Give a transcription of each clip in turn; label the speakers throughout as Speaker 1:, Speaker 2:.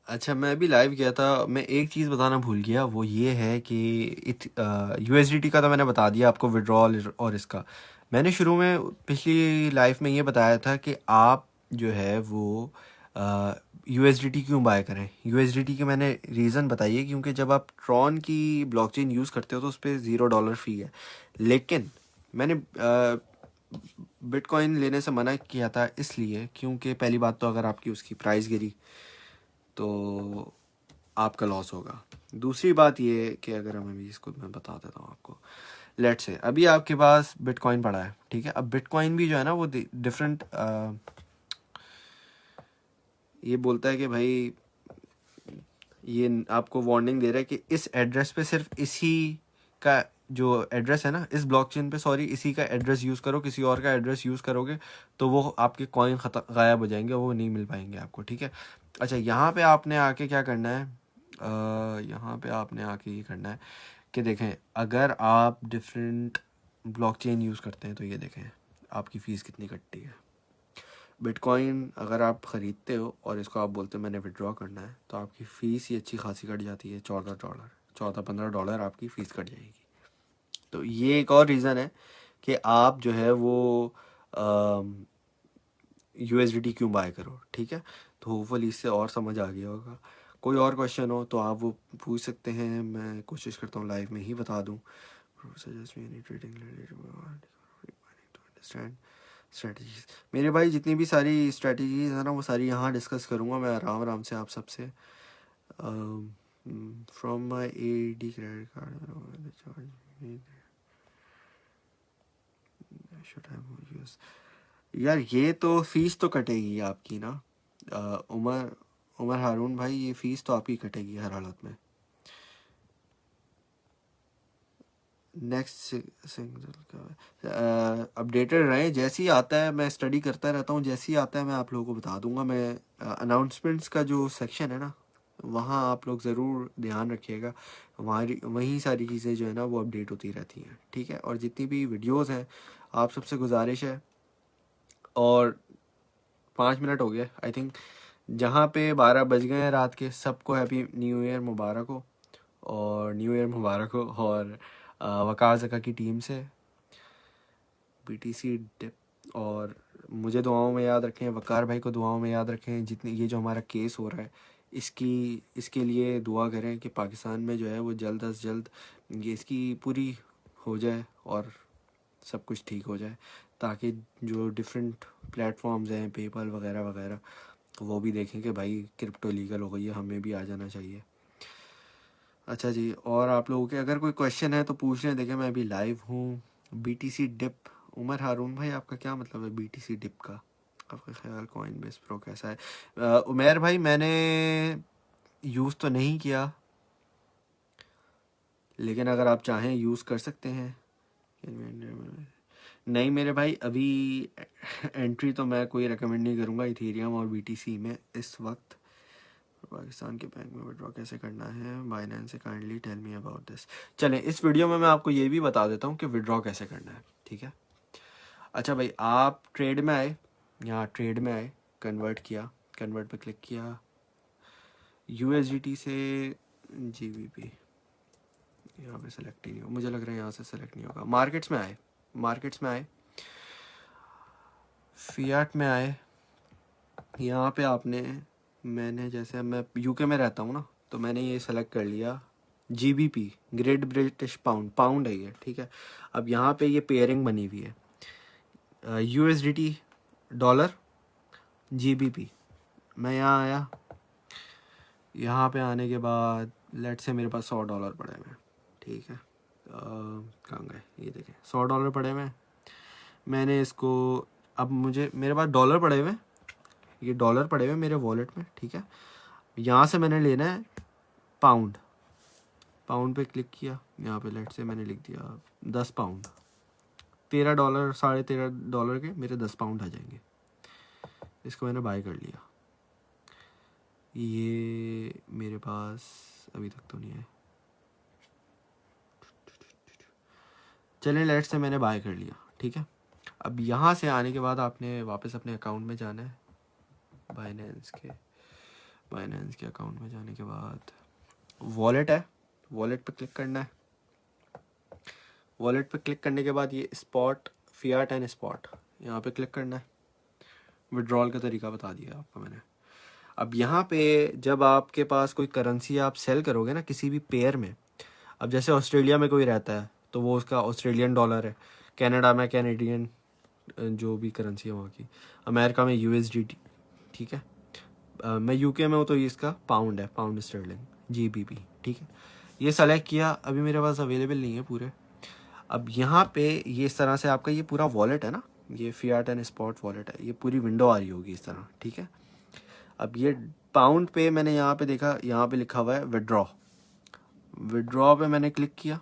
Speaker 1: अच्छा, मैं अभी लाइव गया था। मैं एक चीज़ बताना भूल गया, वो ये है कि यूएसडीटी का तो मैंने बता दिया आपको, विड्रॉल और इसका मैंने शुरू में पिछली लाइफ में ये बताया था कि आप जो है वो यूएसडीटी क्यों बाय करें। यूएसडीटी के मैंने रीज़न बताइए, क्योंकि जब आप ट्रॉन की ब्लॉकचेन यूज़ करते हो तो उस पर $0 फ़ी है। लेकिन मैंने बिटकॉइन लेने से मना किया था इसलिए क्योंकि पहली बात तो अगर आपकी उसकी प्राइस गिरी तो आपका लॉस होगा। दूसरी बात ये कि अगर हमें भी इसको मैं बता देता हूँ आपको। लेट से अभी आपके पास बिटकॉइन पड़ा है, ठीक है। अब बिटकॉइन भी जो है ना वो डिफरेंट ये बोलता है कि भाई ये आपको वार्निंग दे रहा है कि इस एड्रेस पे सिर्फ इसी का जो एड्रेस है ना इस ब्लॉकचेन पे, सॉरी, इसी का एड्रेस यूज़ करो। किसी और का एड्रेस यूज़ करोगे तो वो आपके कॉइन गायब हो जाएंगे, वो नहीं मिल पाएंगे आपको, ठीक है। अच्छा, यहाँ पे आपने आके क्या करना है, यहाँ पे आपने आके ये करना है कि देखें, अगर आप डिफरेंट ब्लॉकचेन यूज़ करते हैं तो ये देखें आपकी फ़ीस कितनी कटती है। बिटकॉइन अगर आप ख़रीदते हो और इसको आप बोलते हो मैंने विड्रॉ करना है, तो आपकी फ़ीस ही अच्छी खासी कट जाती है। $14, 14-15 आपकी फ़ीस कट जाएगी। तो ये एक और रीज़न है कि आप जो है वो यूएसडीटी क्यों बाय करो, ठीक है। तो होपफुली इससे और समझ आ गया होगा। कोई और क्वेश्चन हो तो आप वो पूछ सकते हैं, मैं कोशिश करता हूँ लाइव में ही बता दूँ। स्ट्रेटजीज मेरे भाई, जितनी भी सारी स्ट्रेटजीज है ना वो सारी यहाँ डिस्कस करूँगा मैं आराम आराम से आप सबसे। फ्रॉम माई एडी क्रेडिट कार्ड यार, ये तो फीस तो कटेगी आपकी ना। उमर उमर हारून भाई, ये फीस तो आपकी कटेगी हर हालत में। नेक्स्ट सिंगल का अपडेटेड रहें, जैसे ही आता है मैं स्टडी करता रहता हूँ, जैसे ही आता है मैं आप लोगों को बता दूंगा। मैं अनाउंसमेंट्स का जो सेक्शन है ना वहाँ आप लोग ज़रूर ध्यान रखिएगा, वहीं सारी चीज़ें जो है ना वो अपडेट होती रहती हैं, ठीक है। और जितनी भी वीडियोस हैं आप सबसे गुजारिश है, और 5 मिनट हो गए आई थिंक, जहाँ पे 12 बज गए हैं रात के, सबको हैप्पी न्यू ईयर मुबारक हो, और न्यू ईयर मुबारक हो। और वकार ज़का की टीम से बीटीसी डिप, और मुझे दुआओं में याद रखें, वकार भाई को दुआओं में याद रखें। जितनी ये जो हमारा केस हो रहा है इसके लिए दुआ करें कि पाकिस्तान में जो है वो जल्द अज जल्द ये इसकी पूरी हो जाए और सब कुछ ठीक हो जाए, ताकि जो डिफरेंट प्लेटफॉर्म्स हैं, पेपल वगैरह वगैरह, वो भी देखें कि भाई क्रिप्टो लीगल हो गई है, हमें भी आ जाना चाहिए। अच्छा जी, और आप लोगों के अगर कोई क्वेश्चन है तो पूछ लें। देखें मैं अभी लाइव हूँ। बीटीसी डिप, उमर हारून भाई आपका क्या मतलब है बीटीसी डिप का? आपका ख्याल कॉइन बेस प्रो कैसा है? उमेर भाई, मैंने यूज़ तो नहीं किया, लेकिन अगर आप चाहें यूज़ कर सकते हैं। नहीं मेरे भाई, अभी एंट्री तो मैं कोई रेकमेंड नहीं करूँगा इथेरियम और बीटीसी में इस वक्त। पाकिस्तान के बैंक में विड्रॉ कैसे करना है बाइनेंस से, kindly tell me about this. चलें, इस वीडियो में मैं आपको ये भी बता देता हूँ कि विड्रॉ कैसे करना है, ठीक है। अच्छा भाई, आप ट्रेड में आए, यहाँ ट्रेड में आए, कन्वर्ट किया, कन्वर्ट पे क्लिक किया, यूएसडीटी से जीबीपी, यहाँ पे सेलेक्ट ही नहीं हो, मुझे लग रहा है यहाँ से सेलेक्ट नहीं होगा। मार्केट्स में आए, मार्केट्स में आए, फियाट में आए, यहाँ पे आपने, मैंने जैसे मैं यूके में रहता हूँ ना, तो मैंने ये सेलेक्ट कर लिया GBP, great British pound, pound है ये, ठीक है। अब यहाँ पे ये पेयरिंग बनी हुई है यूएसडीटी डॉलर जीबीपी। मैं यहाँ आया, यहाँ पे आने के बाद लेट से मेरे पास $100 पड़े हुए हैं, ठीक है। कहाँ गए, ये देखें $100 पड़े हुए हैं। मैंने इसको, अब मुझे, मेरे पास डॉलर पड़े हुए हैं, ये डॉलर पड़े हुए मेरे वॉलेट में, ठीक है। यहाँ से मैंने लेना है पाउंड, पाउंड पे क्लिक किया, यहाँ पे लेट से मैंने लिख दिया 10 पाउंड, $13, $13.5 के मेरे 10 पाउंड आ जाएंगे। इसको मैंने बाय कर लिया, ये मेरे पास अभी तक तो नहीं है। चलें, लेट से मैंने बाय कर लिया, ठीक है। अब यहाँ से आने के बाद आपने वापस अपने अकाउंट में जाना है, बाइनेंस बाइनेंस के अकाउंट में जाने के बाद वॉलेट है, वॉलेट पे क्लिक करना है। वॉलेट पे क्लिक करने के बाद ये स्पॉट, फियाट एंड स्पॉट, यहाँ पे क्लिक करना है। विड्रॉल का तरीका बता दिया आपको मैंने। अब यहाँ पे जब आपके पास कोई करेंसी आप सेल करोगे ना किसी भी पेयर में, अब जैसे ऑस्ट्रेलिया में कोई रहता है तो वो उसका ऑस्ट्रेलियन डॉलर है, कनाडा में कैनेडियन जो भी करेंसी है वहाँ की, अमेरिका में यूएसडीटी, ठीक है। मैं यूके में हूँ तो ये इसका पाउंड है, पाउंड स्टर्लिंग, जीबीपी, ठीक है। ये सेलेक्ट किया, अभी मेरे पास अवेलेबल नहीं है पूरे। अब यहाँ पे ये इस तरह से आपका ये पूरा वॉलेट है ना, ये फियाट एंड स्पॉट वॉलेट है, ये पूरी विंडो आ रही होगी इस तरह, ठीक है। अब ये पाउंड पे मैंने यहाँ पे देखा, यहाँ पे लिखा हुआ है विड्रॉ। विड्रॉ पे मैंने क्लिक किया,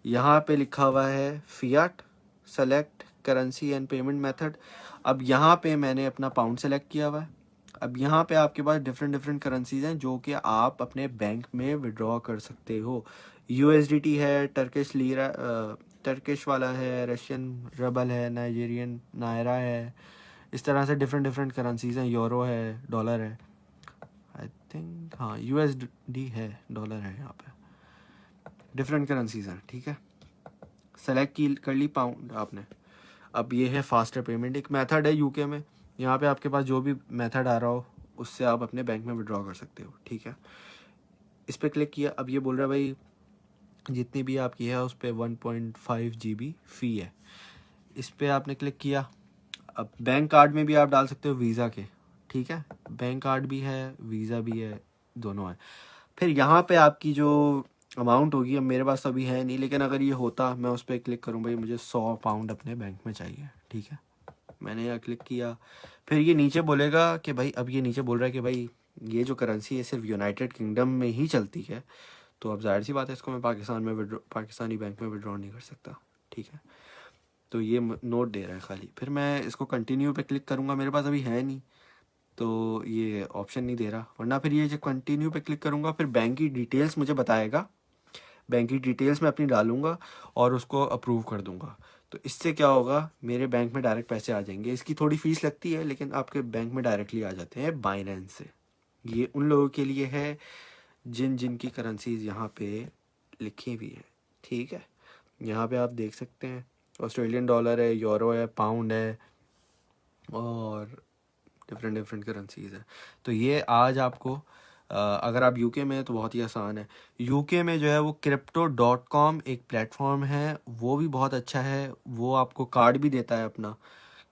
Speaker 1: यहाँ पे लिखा हुआ है Fiat, select currency and payment method. अब यहाँ पे मैंने अपना पाउंड सेलेक्ट किया हुआ है। अब यहाँ पे आपके पास डिफरेंट करेंसीज हैं जो कि आप अपने बैंक में विड्रॉ कर सकते हो। यूएसडीटी है, टर्किश लीरा, टर्किश वाला है, रशियन रबल है, नाइजीरियन नायरा है, इस तरह से डिफरेंट करेंसीज हैं। यूरो है, डॉलर है, आई थिंक हाँ यूएसडी है, डॉलर है, यहाँ पे डिफरेंट करेंसीज हैं, ठीक है। सेलेक्ट की कर ली पाउंड आपने। अब ये है फास्टर पेमेंट, एक मेथड है यूके में, यहाँ पे आपके पास जो भी मेथड आ रहा हो उससे आप अपने बैंक में विड्रॉ कर सकते हो, ठीक है। इस पर क्लिक किया, अब ये बोल रहा है भाई जितनी भी आपकी है उस पर 1.5 GB फ़ी है। इस पर आपने क्लिक किया। अब बैंक कार्ड में भी आप डाल सकते हो वीज़ा के, ठीक है, बैंक कार्ड भी है, वीज़ा भी है, दोनों है। फिर यहाँ पे आपकी जो अमाउंट होगी, अब मेरे पास तो अभी है नहीं, लेकिन अगर ये होता मैं उस पर क्लिक करूँ भाई मुझे 100 पाउंड अपने बैंक में चाहिए, ठीक है। मैंने यहाँ क्लिक किया, फिर ये नीचे बोलेगा कि भाई, अब ये नीचे बोल रहा है कि भाई ये जो करेंसी है सिर्फ यूनाइटेड किंगडम में ही चलती है, तो अब जाहिर सी बात है इसको मैं पाकिस्तान में पाकिस्तानी बैंक में विड्रॉ नहीं कर सकता, ठीक है। तो ये नोट दे रहा है खाली। फिर मैं इसको कंटिन्यू पे क्लिक करूँगा, मेरे पास अभी है नहीं तो ये ऑप्शन नहीं दे रहा, वरना फिर ये जो कंटिन्यू पे क्लिक करूँगा फिर बैंक की डिटेल्स मुझे बताएगा, बैंक की डिटेल्स मैं अपनी डालूंगा और उसको अप्रूव कर दूंगा। तो इससे क्या होगा, मेरे बैंक में डायरेक्ट पैसे आ जाएंगे। इसकी थोड़ी फीस लगती है लेकिन आपके बैंक में डायरेक्टली आ जाते हैं बाइनेंस से। ये उन लोगों के लिए है जिन की करेंसीज यहाँ पे लिखी हुई है, ठीक है। यहाँ पे आप देख सकते हैं ऑस्ट्रेलियन डॉलर है, यूरो है, पाउंड है और डिफरेंट करेंसीज है। तो ये आज आपको अगर आप यूके में हैं तो बहुत ही आसान है। यूके में जो है वो crypto.com एक प्लेटफॉर्म है, वो भी बहुत अच्छा है। वो आपको कार्ड भी देता है अपना,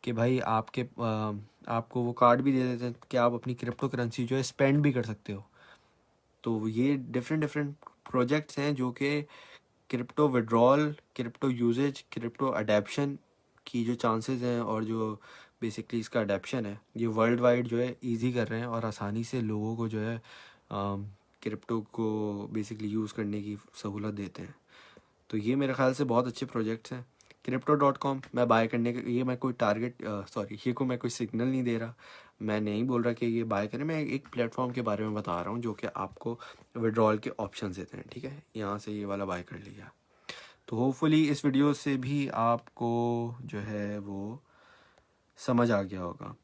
Speaker 1: कि भाई आपको वो कार्ड भी दे देते हैं कि आप अपनी क्रिप्टो करेंसी जो है स्पेंड भी कर सकते हो। तो ये डिफरेंट प्रोजेक्ट्स हैं जो कि crypto withdrawal, crypto usage, crypto adoption की जो चांसेस हैं और जो बेसिकली इसका अडेप्शन है, ये वर्ल्ड वाइड जो है इजी कर रहे हैं और आसानी से लोगों को जो है क्रिप्टो को बेसिकली यूज़ करने की सहूलत देते हैं। तो ये मेरे ख्याल से बहुत अच्छे प्रोजेक्ट्स हैं। crypto.com मैं बाय करने के, ये मैं कोई टारगेट सॉरी ये को मैं कोई सिग्नल नहीं दे रहा, मैं नहीं बोल रहा कि ये बाय करें, मैं एक प्लेटफॉर्म के बारे में बता रहा हूँ जो कि आपको विड्रॉल के ऑप्शन देते हैं, ठीक है। यहाँ से ये वाला बाय कर लिया। तो होपफुली इस वीडियो से भी आपको जो है वो समझ आ गया होगा।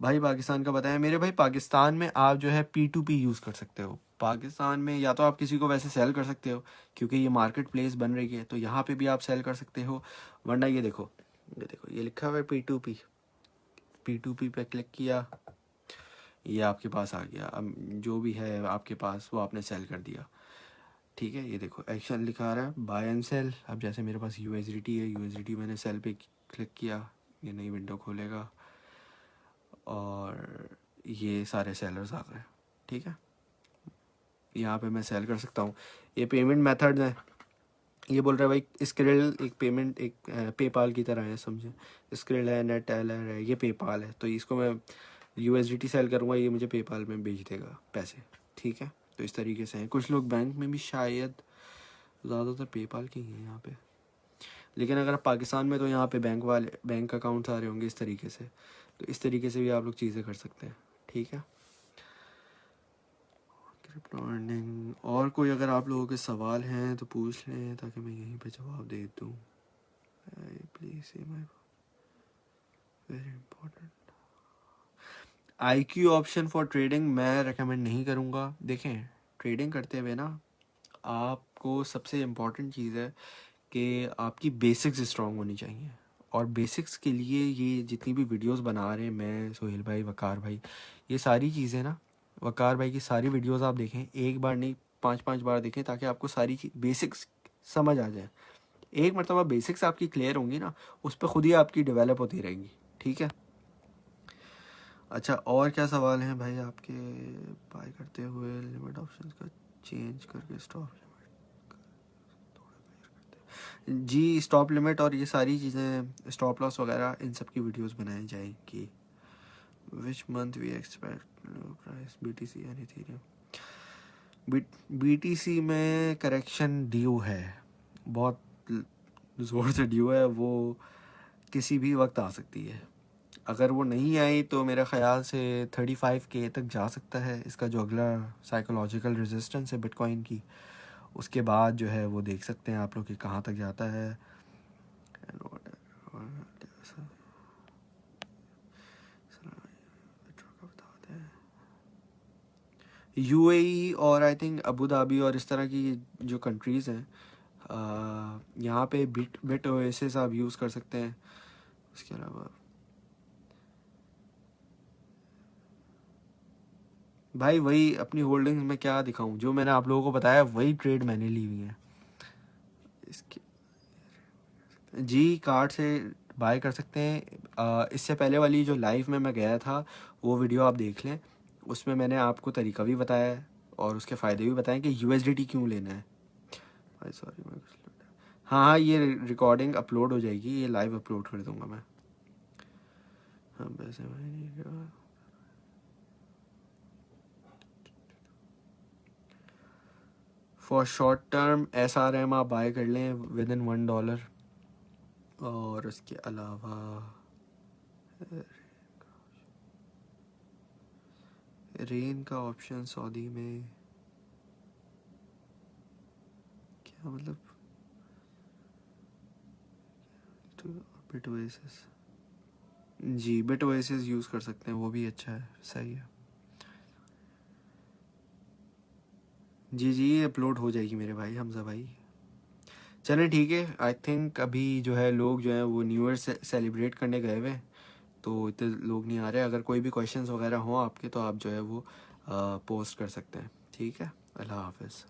Speaker 1: भाई पाकिस्तान का बताया मेरे भाई, पाकिस्तान में आप जो है P2P यूज़ कर सकते हो। पाकिस्तान में या तो आप किसी को वैसे सेल कर सकते हो क्योंकि ये मार्केट प्लेस बन रही है, तो यहाँ पे भी आप सेल कर सकते हो, वरना ये देखो ये लिखा हुआ है P2P। P2P पे क्लिक किया, ये आपके पास आ गया। अब जो भी है आपके पास वो आपने सेल कर दिया, ठीक है। ये देखो एक्शन लिखा रहा है बाय एंड सेल। अब जैसे मेरे पास USDT है, USDT मैंने सेल पे क्लिक किया, ये नई विंडो खोलेगा और ये सारे सेलर्स आ गए, ठीक है। यहाँ पे मैं सेल कर सकता हूँ। ये पेमेंट मेथड्स हैं, ये बोल रहा है भाई स्क्रिल एक पेमेंट एक पेपाल की तरह है, समझे। स्क्रिल है, नेटटेलर है, ये पेपाल है। तो इसको मैं USDT सेल करूँगा, ये मुझे पेपाल में भेज देगा पैसे, ठीक है। तो इस तरीके से हैं। कुछ लोग बैंक में भी शायद, ज़्यादातर पेपाल के ही हैं यहाँ पे, लेकिन अगर पाकिस्तान में तो यहाँ पे बैंक अकाउंट्स आ रहे होंगे इस तरीके से। तो इस तरीके से भी आप लोग चीज़ें कर सकते हैं, ठीक है। क्रिप्टो अर्निंग, और कोई अगर आप लोगों के सवाल हैं तो पूछ लें ताकि मैं यहीं पे जवाब दे दूँ। प्लीज़ से my very important. IQ option for trading मैं रेकमेंड नहीं करूँगा। देखें, ट्रेडिंग करते हुए ना आपको सबसे इम्पॉर्टेंट चीज़ है कि आपकी बेसिक्स स्ट्रांग होनी चाहिए। और बेसिक्स के लिए ये जितनी भी वीडियोस बना रहे हैं, मैं, सोहेल भाई, वकार भाई, ये सारी चीज़ें ना, वकार भाई की सारी वीडियोस आप देखें, एक बार नहीं 5-5 बार देखें, ताकि आपको सारी बेसिक्स समझ आ जाए। एक मरतबा बेसिक्स आपकी क्लियर होंगी ना, उस पर खुद ही आपकी डेवलप होती रहेंगी। ठीक है। अच्छा, और क्या सवाल हैं भाई आपके? बाय करते हुए लिमिट ऑप्शंस का चेंज करके स्टॉप लिमिट, जी स्टॉप लिमिट और ये सारी चीज़ें, स्टॉप लॉस वगैरह, इन सब की वीडियोस बनाई जाएगी। Which month we expect price BTC and Ethereum? BTC में करेक्शन ड्यू है, बहुत ज़ोर से ड्यू है, वो किसी भी वक्त आ सकती है। अगर वो नहीं आई तो मेरा ख़्याल से 35K तक जा सकता है। इसका जो अगला साइकोलॉजिकल रेजिस्टेंस है बिटकॉइन की, उसके बाद जो है वो देख सकते हैं आप लोग कि कहाँ तक जाता है। UAE और आई थिंक अबू धाबी और इस तरह की जो कंट्रीज़ हैं, यहाँ पे बिट ओएसिस आप यूज़ कर सकते हैं। उसके अलावा भाई वही अपनी होल्डिंग्स में क्या दिखाऊं, जो मैंने आप लोगों को बताया वही ट्रेड मैंने ली हुई है। इसके जी कार्ड से बाय कर सकते हैं। इससे पहले वाली जो लाइव में मैं गया था, वो वीडियो आप देख लें, उसमें मैंने आपको तरीका भी बताया है और उसके फ़ायदे भी बताए कि USDT क्यों लेना है। भाई सॉरी, मैं हाँ हाँ, ये रिकॉर्डिंग अपलोड हो जाएगी, ये लाइव अपलोड कर दूंगा मैं। हाँ वैसे फॉर शॉर्ट टर्म SRM आप बाय कर लें विद इन $1। और उसके अलावा रेन का ऑप्शन सऊदी में क्या मतलब? बिट ओएसिस, जी बिट ओएसिस यूज़ कर सकते हैं, वो भी अच्छा है, सही है। जी जी, ये अपलोड हो जाएगी मेरे भाई हमजा भाई। चलें ठीक है, आई थिंक अभी जो है लोग जो है वो न्यू ईयर सेलिब्रेट करने गए हुए हैं, तो इतने लोग नहीं आ रहे। अगर कोई भी क्वेश्चंस वगैरह हो आपके तो आप जो है वो पोस्ट कर सकते हैं। ठीक है, अल्लाह हाफिज़।